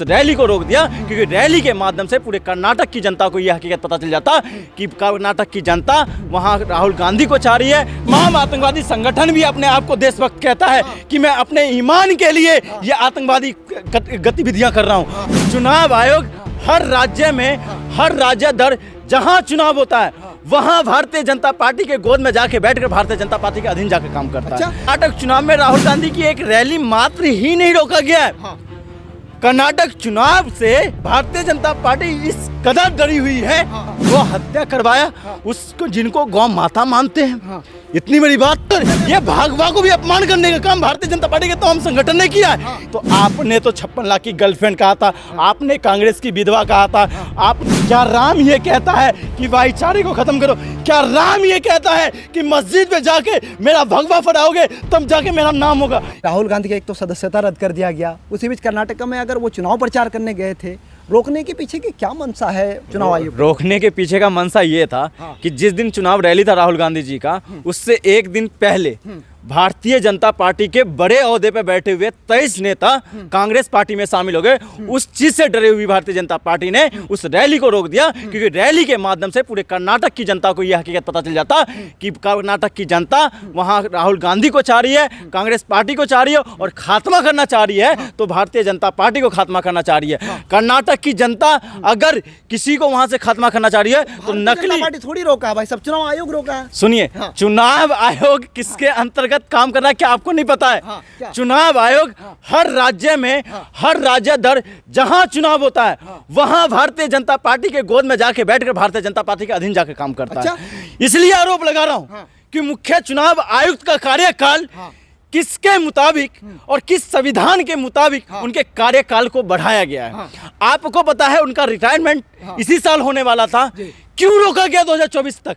Rally को रोक दिया क्योंकि रैली के माध्यम से पूरे कर्नाटक की जनता को यह हकीकत पता चल जाता कि कर्नाटक की जनता वहां राहुल गांधी को चाह रही है। महाम आतंकवादी संगठन भी अपने आप को देशभक्त कहता है कि मैं अपने ईमान के लिए ये आतंकवादी गतिविधियां कर रहा हूं। चुनाव आयोग हर राज्य में हर राज्य दर जहां चुनाव होता है वहां भारतीय जनता पार्टी के गोद में जाके बैठकर भारतीय जनता पार्टी के अधीन जाकर काम करता है। कर्नाटक चुनाव में राहुल गांधी की एक रैली मात्र ही नहीं रोका गया है। कर्नाटक चुनाव से भारतीय जनता पार्टी इस कदर डरी हुई है वो हत्या करवाया उसको जिनको गौ माता मानते हैं। इतनी बड़ी बात तो ये भागवा को भी अपमान करने का काम भारतीय जनता पार्टी के तमाम संगठन ने किया है। तो आपने तो 56 लाख की गर्लफ्रेंड कहा था, आपने कांग्रेस की विधवा कहा था। आप क्या राम ये कहता है कि भाईचारे को खत्म करो? क्या राम ये कहता है कि मस्जिद में जाके मेरा भगवा फहराओगे तब जाके मेरा नाम होगा? राहुल गांधी का एक तो सदस्यता रद्द कर दिया गया, उसी बीच कर्नाटक में अगर वो चुनाव प्रचार करने गए थे, रोकने के पीछे की क्या मंशा है चुनाव आयोग? रोकने के पीछे का मंशा ये था कि जिस दिन चुनाव रैली था राहुल गांधी जी का, उससे एक दिन पहले भारतीय जनता पार्टी के बड़े ओहदे पे बैठे हुए 23 नेता कांग्रेस पार्टी में शामिल हो गए। उस चीज से डरे हुई भारतीय जनता पार्टी ने उस रैली को रोक दिया क्योंकि रैली के माध्यम से पूरे कर्नाटक की जनता को यह हकीकत पता चल जाता कि कर्नाटक की जनता वहां राहुल गांधी को चाह रही है, कांग्रेस पार्टी को चाह रही है और खात्मा करना चाह रही है, तो भारतीय जनता पार्टी को खात्मा करना चाह रही है। कर्नाटक की जनता अगर किसी को वहां से खात्मा करना चाह रही है तो नकली पार्टी थोड़ी रोका है भाई, सब चुनाव आयोग रोका है। सुनिए, चुनाव आयोग किसके अंतर्गत काम कर रहा है क्या आपको नहीं पता है? चुनाव आयोग हर राज्य में हर राज्य दर जहां चुनाव होता है वहां भारतीय जनता पार्टी के गोद में जाके बैठकर भारतीय जनता पार्टी के अधीन जाकर काम करता है। इसलिए आरोप लगा रहा हूं कि मुख्य चुनाव आयुक्त का कार्यकाल किसके मुताबिक और किस संविधान के मुताबिक उनके कार्यकाल को बढ़ाया गया है। आपको पता है उनका रिटायरमेंट इसी साल होने वाला था, क्यों रोका गया 2024 तक?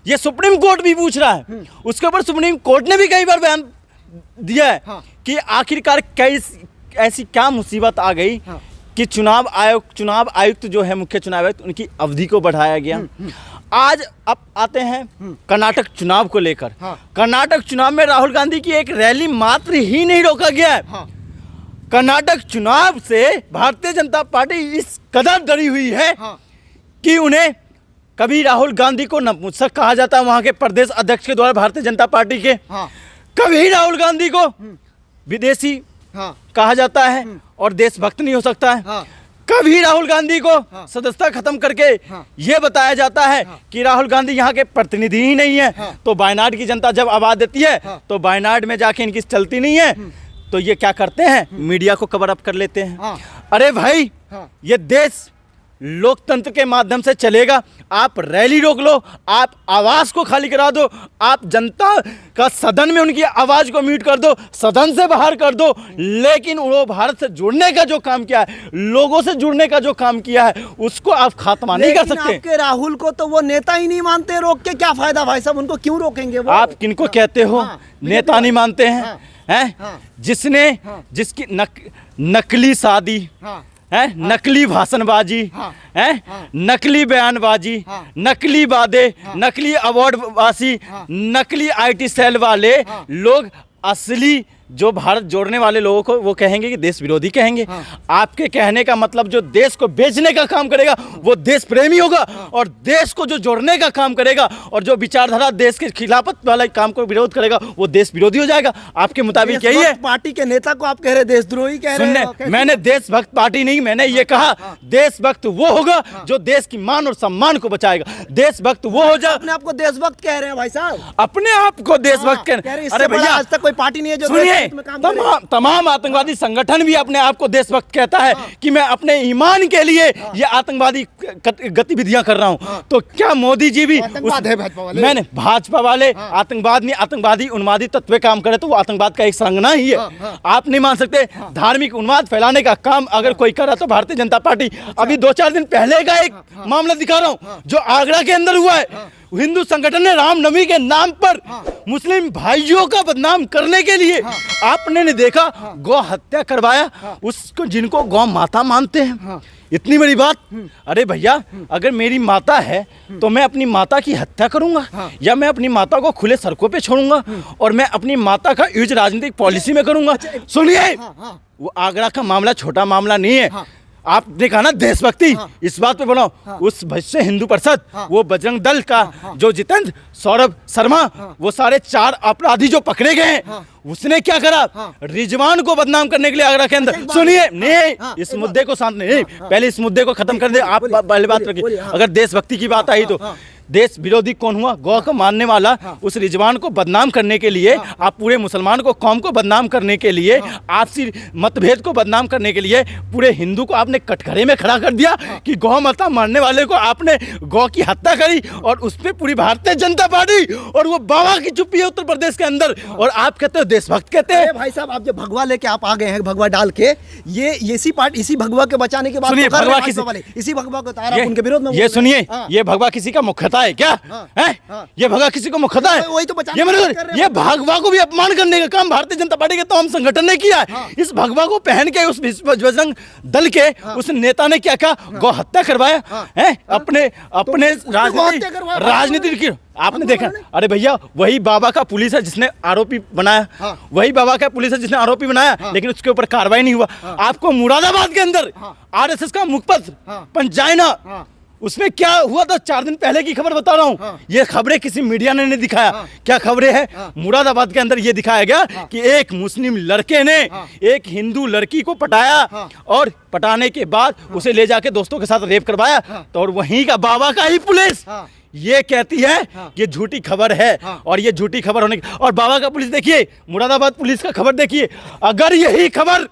ये सुप्रीम कोर्ट भी पूछ रहा है। उसके ऊपर सुप्रीम कोर्ट ने भी कई बार बयान दिया है कि आखिरकार ऐसी क्या मुसीबत आ गई कि चुनाव आयुक्त जो है मुख्य चुनाव आयुक्त उनकी अवधि को बढ़ाया गया। आज अब आते हैं कर्नाटक चुनाव को लेकर। कर्नाटक चुनाव में राहुल गांधी की एक रैली मात्र ही नहीं रोका गया है। कर्नाटक चुनाव से भारतीय जनता पार्टी इस कदर डरी हुई है कि उन्हें कभी राहुल गांधी को नपुंसक कहा जाता है वहां के प्रदेश अध्यक्ष के द्वारा भारतीय जनता पार्टी के, कभी राहुल गांधी को विदेशी कहा जाता है और देशभक्त नहीं हो सकता है, कभी राहुल गांधी को सदस्यता खत्म करके ये बताया जाता है कि राहुल गांधी यहाँ के प्रतिनिधि ही नहीं है। तो वायनाड की जनता जब आवाज देती है तो वायनाड में जाके इनकी चलती नहीं है, तो ये क्या करते हैं, मीडिया को कवर अप कर लेते हैं। अरे भाई, ये देश लोकतंत्र के माध्यम से चलेगा। आप रैली रोक लो, आप आवाज को खाली करा दो, आप जनता का सदन में उनकी आवाज को म्यूट कर दो, सदन से बाहर कर दो, लेकिन वो भारत से जुड़ने का जो काम किया है, लोगों से जुड़ने का जो काम किया है, उसको आप खात्मा नहीं कर सकते। आपके राहुल को तो वो नेता ही नहीं मानते, रोक के क्या फायदा भाई साहब? उनको क्यों रोकेंगे वो? आप किनको कहते हो नेता नहीं मानते हैं? जिसकी नकली शादी है, नकली भाषणबाजी है, नकली बयानबाजी, नकली वादे, नकली अवार्डबाजी, नकली आईटी सेल वाले लोग असली जो भारत जोड़ने वाले लोगों को वो कहेंगे कि देश विरोधी कहेंगे। आपके कहने का मतलब जो देश को बेचने का काम करेगा वो देश प्रेमी होगा, और देश को जो जोड़ने का काम करेगा और जो विचारधारा देश के खिलाफत वाला काम को विरोध करेगा वो देश विरोधी हो जाएगा। आपके मुताबिक यही है? पार्टी के नेता को आप कह रहे देशद्रोही कह रहे हैं? मैंने देशभक्त पार्टी नहीं, मैंने ये कहा देशभक्त वो होगा जो देश की मान और सम्मान को बचाएगा। देशभक्त वो हो जाए। अपने आप को देशभक्त कह रहे हैं भाई साहब? अपने आप को देशभक्त कह रहे हैं? अरे भैया, आज तक कोई पार्टी नहीं है जो तमाम आतंकवादी संगठन भी अपने आप को देशभक्त कहता है कि मैं अपने ईमान के लिए ये आतंकवादी गतिविधियां कर रहा हूं। तो क्या मोदी जी भी मैंने भाजपा वाले आतंकवाद नहीं, आतंकवादी उन्मादी तत्व काम करे तो वो आतंकवाद का एक संज्ञा ही है। आप नहीं मान सकते। धार्मिक उन्माद फैलाने का काम अगर कोई कर रहा तो भारतीय जनता पार्टी। अभी 2-4 दिन पहले का एक मामला दिखा रहा हूं जो आगरा के अंदर हुआ है। हिंदू संगठन ने रामनवमी के नाम पर मुस्लिम भाइयों का बदनाम करने के लिए आपने ने देखा गौ हत्या करवाया उसको जिनको गौ माता मानते हैं। इतनी बड़ी बात। अरे भैया, अगर मेरी माता है तो मैं अपनी माता की हत्या करूंगा या मैं अपनी माता को खुले सड़कों पे छोड़ूंगा और मैं अपनी माता का यूज राजनीतिक पॉलिसी में करूंगा? सुनिए, वो आगरा का मामला छोटा मामला नहीं है। हाँ। आपने कहा ना देशभक्ति, हाँ। इस बात पे बनाओ। हाँ। उस भविष्य हिंदू परिषद, हाँ। वो बजरंग दल का हाँ। जो जितेंद्र, सौरभ शर्मा, हाँ। वो सारे 4 अपराधी जो पकड़े गए हैं, हाँ। उसने क्या करा? हाँ। रिजवान को बदनाम करने के लिए आगरा के अंदर। एक बात- सुनिए, नहीं, हाँ, इस एक मुद्दे को शांत नहीं, हाँ। पहले इस मुद्दे को खत्म कर दे। आप बोलिए, पहले बात बोलिए, रखिए। बोलिए, हाँ। अगर देशभक्ति की बात आई तो हाँ। देश विरोधी कौन हुआ? गौ को मानने वाला। हाँ। उस रिजवान को बदनाम करने के लिए, हाँ। आप पूरे मुसलमान को, कौम को बदनाम करने के लिए, हाँ। आपसी मतभेद को बदनाम करने के लिए पूरे हिंदू को आपने कटघरे में खड़ा कर दिया कि गौ माता मारने वाले को आपने गौ की हत्या करी, और उस पर पूरी भारतीय जनता पार्टी और वो बाबा की चुप्पी है उत्तर प्रदेश के अंदर, और आप कहते हो देशभक्त कहते हैं। अरे भाई साहब, आप जो भगवा लेके आप आ गए हैं, भगवा डाल के, ये इसी इसी भगवा के बचाने के बाद सुनिए, तो कर रहे भगवा हैं किसी- भाजपा वाले, इसी भगवा को तारा उनके विरोध में बोल ये रहे हैं। सुनिए, हाँ। ये भगवा किसी का मुख्यता है क्या? हाँ। हैं? हाँ। ये भगवा किसी को मुख्यता है? वही तो बचाने ये की मतलब बात कर रहे हैं। ये भगवा को भी अपमान करने का काम भारतीय जनता पार्टी के तमाम संगठन ने किया है। हाँ। इस भगवा को पहन के उस बजरंग दल के उस नेता ने क्या कहा? गौ हत्या करवाया है अपने हत्या करवाया? राजनीति की। आपने भगवा देखा? ने? अरे भैया, वही बाबा का पुलिस है जिसने आरोपी बनाया। हाँ। वही बाबा का पुलिस है जिसने आरोपी बनाया, लेकिन उसके ऊपर कार्रवाई नहीं हुआ। आपको मुरादाबाद के अंदर हाँ। आरएसएस का मुखपत्र हाँ। पंचायना, हाँ। उसमें क्या हुआ था? 4 दिन पहले की खबर बता रहा हूँ। हाँ। ये खबरें किसी मीडिया ने नहीं दिखाया। हाँ। क्या खबरें हैं? हाँ। मुरादाबाद के अंदर ये दिखाया गया कि एक मुस्लिम लड़के ने हाँ। एक हिंदू लड़की को पटाया, हाँ। और पटाने के बाद उसे ले जाके दोस्तों के साथ रेप करवाया। हाँ। तो और वहीं का बाबा का ही पुलिस हाँ। ये कहती है हाँ। कि झूठी खबर है। हाँ। और ये झूठी खबर होने की, और बाबा का पुलिस देखिए, मुरादाबाद पुलिस का खबर देखिए। अगर यही खबर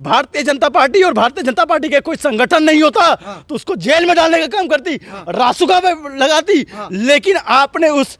भारतीय जनता पार्टी और भारतीय जनता पार्टी के कोई संगठन नहीं होता तो उसको जेल में डालने का काम करती, रासुका पे लगाती। लेकिन आपने उस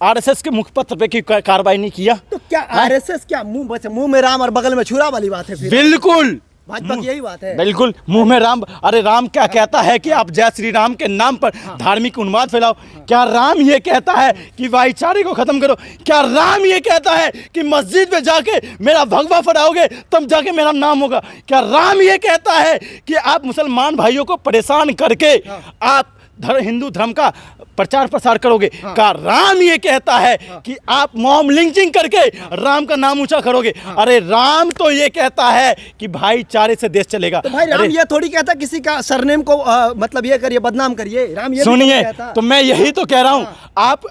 आरएसएस के मुखपत्र पे की कार्रवाई नहीं किया। तो क्या आरएसएस क्या मुंह में राम और बगल में छुरा वाली बात है? फिर बिल्कुल भाजपा की यही बात है। बिल्कुल, मुंह में राम। अरे राम क्या कहता है कि आप जय श्री राम के नाम पर धार्मिक उन्माद फैलाओ? क्या राम ये कहता है कि भाईचारे को खत्म करो? क्या राम ये कहता है कि मस्जिद में जाके मेरा भगवा फहराओगे तब जाके मेरा नाम होगा? क्या राम ये कहता है कि आप मुसलमान भाइयों को परेशान करके आप हिंदू धर्म का प्रचार प्रसार करोगे? क्या राम ये कहता है कि आप मॉब लिंचिंग करके राम का नाम ऊंचा करोगे? अरे राम तो ये कहता है कि भाईचारे से देश चलेगा। तो भाई राम अरे ये थोड़ी कहता किसी का सरनेम को मतलब ये करिए, बदनाम करिए। राम ये भी सुनिए, नहीं कहता। तो मैं यही तो कह रहा हूँ।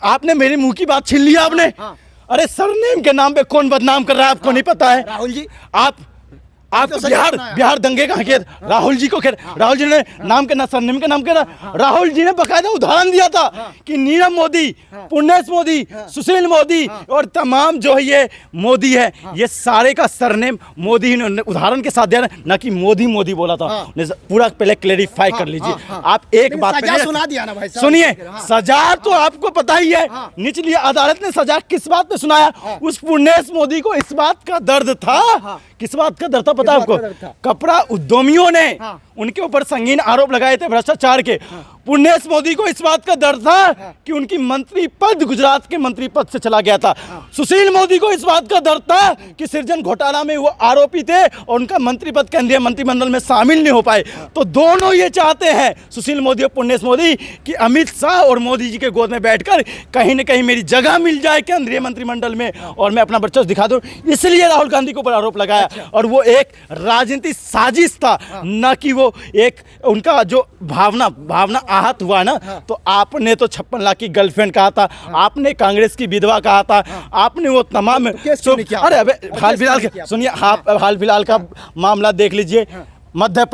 आपने मेरे मुंह की बात छीन लिया आपने। हाँ। अरे सरनेम के नाम पे कौन बदनाम कर रहा है आपको नहीं पता है? राहुल जी, आप तो सही बिहार सुना है। बिहार दंगे का खेत राहुल जी को खेत, राहुल जी ने नाम के ना सरनेम के नाम के ना, राहुल जी ने बकायदा उदाहरण दिया था कि नीरव मोदी, पुण्येश मोदी, सुशील मोदी और तमाम जो है ये मोदी है, ये सारे का सरनेम मोदी ने उदाहरण के साथ दिया ना कि मोदी मोदी बोला था। पूरा पहले क्लेरिफाई कर लीजिए। आप एक लेकिन बात सजा पहले सुना दिया ना भाई साहब। सुनिए, हाँ। सजा तो आपको पता ही है। निचली अदालत ने सजा किस बात पे सुनाया? उस पुण्येश मोदी को इस बात का दर्द था। किस बात का दर्द था पता है किस बात आपको? का दर्द था? कपड़ा उद्यमियों ने हाँ। उनके ऊपर संगीन आरोप लगाए थे भ्रष्टाचार के। पुण्येश मोदी को इस बात का दर्द था कि उनकी मंत्री पद गुजरात के मंत्री पद से चला गया था। सुशील मोदी को इस बात का दर्द था कि सृजन घोटाला में वो आरोपी थे और उनका मंत्री पद केंद्रीय मंत्रिमंडल में शामिल नहीं हो पाए। तो दोनों ये चाहते हैं, सुशील मोदी और पुण्येश मोदी, कि अमित शाह और मोदी जी के गोद में बैठकर कहीं न कहीं मेरी जगह मिल जाए केंद्रीय मंत्रिमंडल में और मैं अपना वर्चस्व दिखा दूं। इसलिए राहुल गांधी के ऊपर आरोप लगाया और वो एक राजनीतिक साजिश था, न कि वो एक उनका जो भावना आहत हुआ ना। तो आपने तो 56 लाख की गर्लफ्रेंड कहा था, आपने कांग्रेस की विधवा कहा था, आपने वो तमाम केस क्यों नहीं किया? अरे अबे हाल केस फिलहाल क्यों नहीं किया? सुनिए, आप हाल फिलहाल का मामला देख लीजिए। मध्य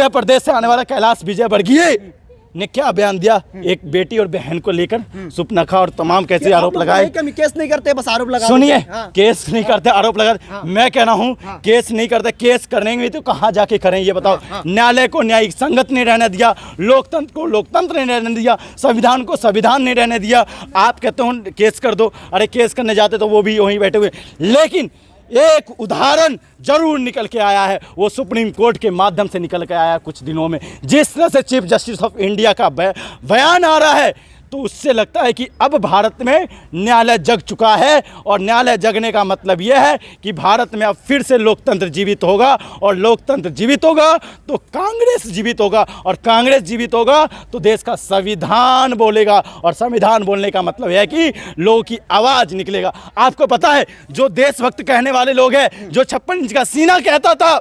प्रदेश से आने वाला कैलाश विजयवर्गीय ने क्या बयान दिया? एक बेटी और बहन को लेकर सुपनखा और तमाम कैसे आरोप लगाए। केस नहीं करते, बस आरोप लगा सुनिए, देते हैं। हाँ। केस नहीं करते, आरोप लगा। मैं कह रहा हूँ केस नहीं करते, केस करेंगे तो कहाँ जाके करें ये बताओ? न्यायालय को न्यायिक संगत नहीं रहने दिया, लोकतंत्र को लोकतंत्र नहीं रहने दिया, संविधान को संविधान नहीं रहने दिया। आप कहते हो केस कर दो, अरे केस करने जाते तो वो भी वहीं बैठे हुए। लेकिन एक उदाहरण जरूर निकल के आया है, वो सुप्रीम कोर्ट के माध्यम से निकल के आया है कुछ दिनों में। जिस तरह से चीफ जस्टिस ऑफ इंडिया का बयान आ रहा है, तो उससे लगता है कि अब भारत में न्यायालय जग चुका है। और न्यायालय जगने का मतलब यह है कि भारत में अब फिर से लोकतंत्र जीवित होगा, और लोकतंत्र जीवित होगा तो कांग्रेस जीवित होगा, और कांग्रेस जीवित होगा तो देश का संविधान बोलेगा, और संविधान बोलने का मतलब है कि लोगों की आवाज़ निकलेगा। आपको पता है जो देशभक्त कहने वाले लोग हैं, जो 56 इंच का सीना कहता था,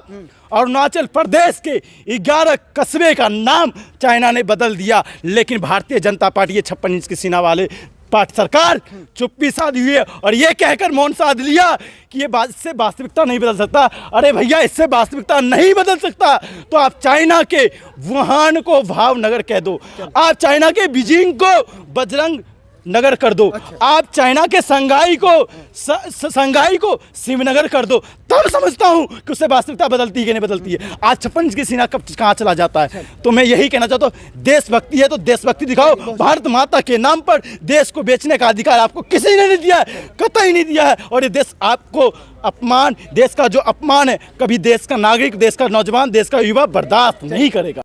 अरुणाचल प्रदेश के 11 कस्बे का नाम चाइना ने बदल दिया, लेकिन भारतीय जनता पार्टी ये 56 इंच की सीना वाले पार्टी सरकार चुप्पी साधी हुई है और ये कहकर मौन साध लिया कि ये इससे वास्तविकता नहीं बदल सकता। अरे भैया, इससे वास्तविकता नहीं बदल सकता तो आप चाइना के वुहान को भावनगर कह दो, आप चाइना के बीजिंग को बजरंग नगर कर दो, आप चाइना के संघाई को शिवनगर कर दो, तब समझता हूं कि उससे वास्तविकता बदलती है कि नहीं बदलती है। आज 56 इंच की सीना कब कहाँ चला जाता है। तो मैं यही कहना चाहता हूं, देशभक्ति है तो देशभक्ति दिखाओ। भारत माता के नाम पर देश को बेचने का अधिकार आपको किसी ने नहीं दिया है, कतई नहीं दिया है। और ये देश आपको अपमान, देश का जो अपमान है, कभी देश का नागरिक, देश का नौजवान, देश का युवा बर्दाश्त नहीं करेगा।